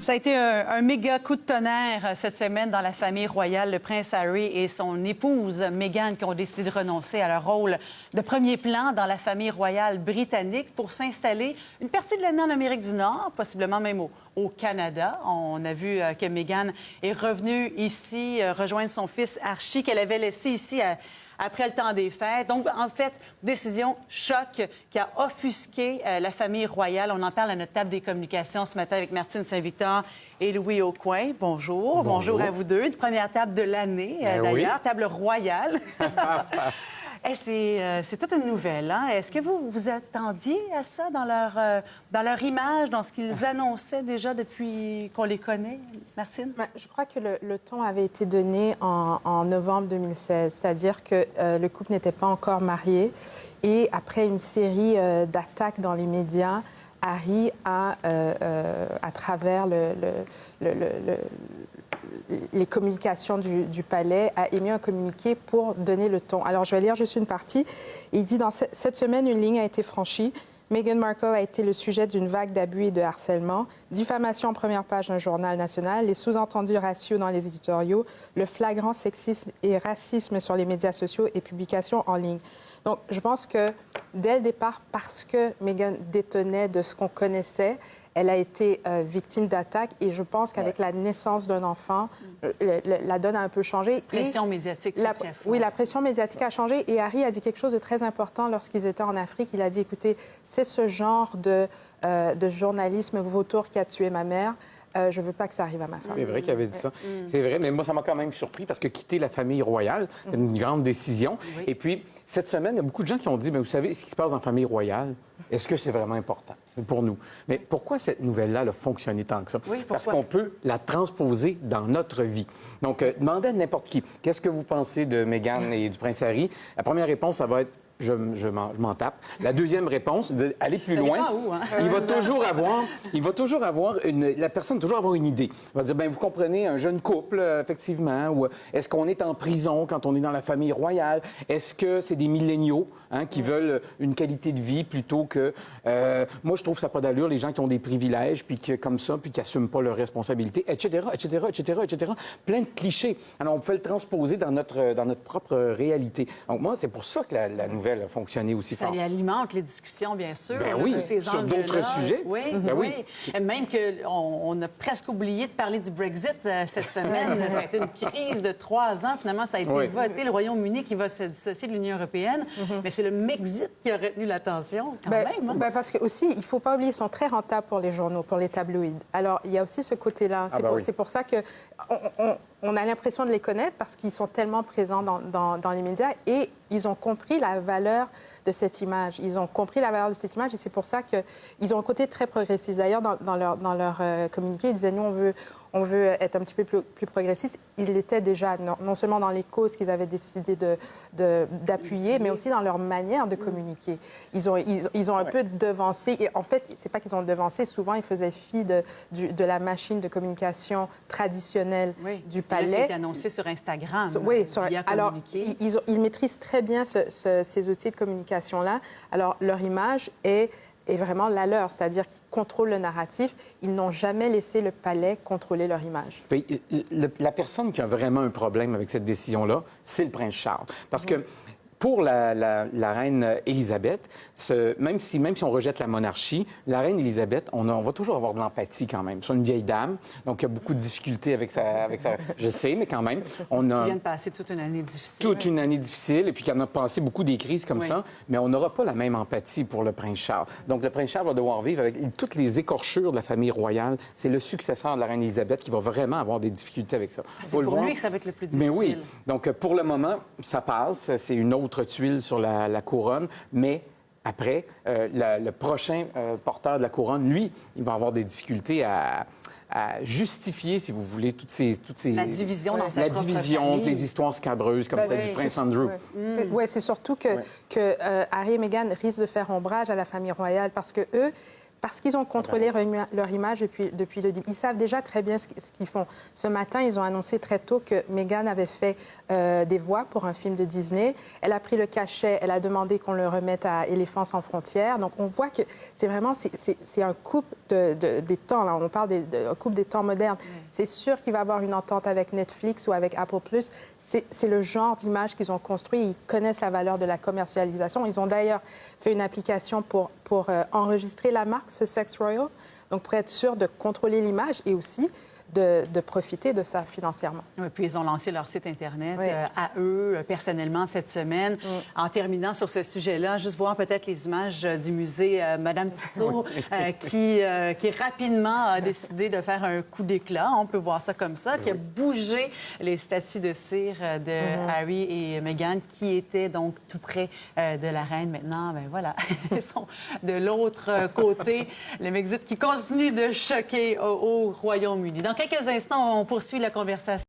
Ça a été un méga coup de tonnerre cette semaine dans la famille royale. Le prince Harry et son épouse Meghan qui ont décidé de renoncer à leur rôle de premier plan dans la famille royale britannique pour s'installer une partie de l'année en Amérique du Nord, possiblement même au Canada. On a vu que Meghan est revenue ici rejoindre son fils Archie qu'elle avait laissé ici après le temps des fêtes. Donc, en fait, décision choc qui a offusqué la famille royale. On en parle à notre table des communications ce matin avec Martine Saint-Victor et Louis Aucoin. Bonjour. Bonjour à vous deux. Une première table de l'année, d'ailleurs, oui. Table royale. C'est toute une nouvelle. Hein? Est-ce que vous vous attendiez à ça dans leur image, dans ce qu'ils annonçaient déjà depuis qu'on les connaît, Martine? Je crois que le ton avait été donné en novembre 2016, c'est-à-dire que le couple n'était pas encore marié. Et après une série d'attaques dans les médias, Harry a, à travers les communications du palais, a émis un communiqué pour donner le ton. Alors, je vais lire juste une partie. Il dit, dans cette semaine, une ligne a été franchie. Meghan Markle a été le sujet d'une vague d'abus et de harcèlement, diffamation en première page d'un journal national, les sous-entendus raciaux dans les éditoriaux, le flagrant sexisme et racisme sur les médias sociaux et publications en ligne. Donc, je pense que, dès le départ, parce que Meghan détonnait de ce qu'on connaissait, elle a été victime d'attaques et je pense qu'avec la naissance d'un enfant, la donne a un peu changé. Pression médiatique. Oui, la pression médiatique a changé et Harry a dit quelque chose de très important lorsqu'ils étaient en Afrique. Il a dit, écoutez, c'est ce genre de journalisme vautour qui a tué ma mère. Je ne veux pas que ça arrive à ma femme. C'est vrai qu'il avait dit ça. C'est vrai, mais moi, ça m'a quand même surpris parce que quitter la famille royale, c'est une grande décision. Oui. Et puis, cette semaine, il y a beaucoup de gens qui ont dit, mais vous savez, ce qui se passe en famille royale, est-ce que c'est vraiment important pour nous? Mais pourquoi cette nouvelle-là a fonctionné tant que ça? Oui, parce qu'on peut la transposer dans notre vie. Donc, demandez à n'importe qui, qu'est-ce que vous pensez de Meghan et du prince Harry? La première réponse, ça va être je m'en tape. La deuxième réponse, aller plus loin, il va toujours avoir la personne va toujours avoir une idée. Il va dire, bien, vous comprenez, un jeune couple, effectivement, ou est-ce qu'on est en prison quand on est dans la famille royale? Est-ce que c'est des milléniaux qui veulent une qualité de vie plutôt que... moi, je trouve ça pas d'allure, les gens qui ont des privilèges, puis comme ça, puis qui n'assument pas leurs responsabilités, etc., etc., etc., etc. Plein de clichés. Alors, on peut le transposer dans notre propre réalité. Donc, moi, c'est pour ça que la nouvelle a fonctionné aussi fort. Ça alimente les discussions, bien sûr. Ben oui, sur d'autres sujets. Oui, oui. Même qu'on a presque oublié de parler du Brexit cette semaine. Ça a été une crise de 3 ans. Finalement, ça a été voté. Le Royaume-Uni qui va se dissocier de l'Union européenne. Mais c'est le Brexit qui a retenu l'attention, quand même. Hein? Parce que aussi, il ne faut pas oublier, ils sont très rentables pour les journaux, pour les tabloïds. Alors, il y a aussi ce côté-là. C'est pour ça que... On a l'impression de les connaître parce qu'ils sont tellement présents dans les médias et ils ont compris la valeur de cette image. Ils ont compris la valeur de cette image et c'est pour ça qu'ils ont un côté très progressiste. D'ailleurs, dans leur communiqué, ils disaient, nous, on veut être un petit peu plus progressiste. Ils l'étaient déjà, non seulement dans les causes qu'ils avaient décidé d'appuyer, mais aussi dans leur manière de communiquer. Ils ont un peu devancé. Et en fait, c'est pas qu'ils ont devancé. Souvent, ils faisaient fi de la machine de communication traditionnelle du palais. C'est annoncé sur Instagram. Alors, ils maîtrisent très bien ces outils de communication-là. Alors, leur image est vraiment la leur, c'est-à-dire qu'ils contrôlent le narratif. Ils n'ont jamais laissé le palais contrôler leur image. La personne qui a vraiment un problème avec cette décision-là, c'est le prince Charles. Parce que pour la reine Élisabeth, même si on rejette la monarchie, la reine Élisabeth, on va toujours avoir de l'empathie quand même. C'est une vieille dame, donc il y a beaucoup de difficultés avec sa... Je sais, mais quand même, Qui vient de passer toute une année difficile. Toute une année difficile, et puis qu'on a passé beaucoup des crises comme ça, mais on n'aura pas la même empathie pour le prince Charles. Donc le prince Charles va devoir vivre avec toutes les écorchures de la famille royale. C'est le successeur de la reine Élisabeth qui va vraiment avoir des difficultés avec ça. C'est pour lui que ça va être le plus difficile. Mais oui. Donc pour le moment, ça passe. C'est une autre tuile sur la couronne, mais après, le prochain porteur de la couronne, lui, il va avoir des difficultés à justifier, si vous voulez, toutes ces la division dans sa propre famille. Les histoires scabreuses comme celle du prince Andrew. Oui, c'est surtout que Harry et Meghan risquent de faire ombrage à la famille royale parce que eux, parce qu'ils ont contrôlé leur image depuis le début. Ils savent déjà très bien ce qu'ils font. Ce matin, ils ont annoncé très tôt que Meghan avait fait des voix pour un film de Disney. Elle a pris le cachet, elle a demandé qu'on le remette à Éléphants sans frontières. Donc, on voit que c'est vraiment un couple des temps. Là. On parle d'un couple des temps modernes. C'est sûr qu'il va y avoir une entente avec Netflix ou avec Apple+. C'est le genre d'image qu'ils ont construit. Ils connaissent la valeur de la commercialisation. Ils ont d'ailleurs fait une application pour enregistrer la marque Sussex Royal, donc pour être sûr de contrôler l'image et aussi de profiter de ça financièrement. Oui, puis ils ont lancé leur site Internet à eux, personnellement, cette semaine. En terminant sur ce sujet-là, juste voir peut-être les images du musée Madame Tussauds, qui rapidement a décidé de faire un coup d'éclat, on peut voir ça comme ça, qui a bougé les statues de cire de Harry et Meghan, qui étaient donc tout près de la reine. Maintenant, ben voilà, ils sont de l'autre côté. Le Brexit qui continue de choquer au Royaume-Uni. Dans quelques instants, on poursuit la conversation.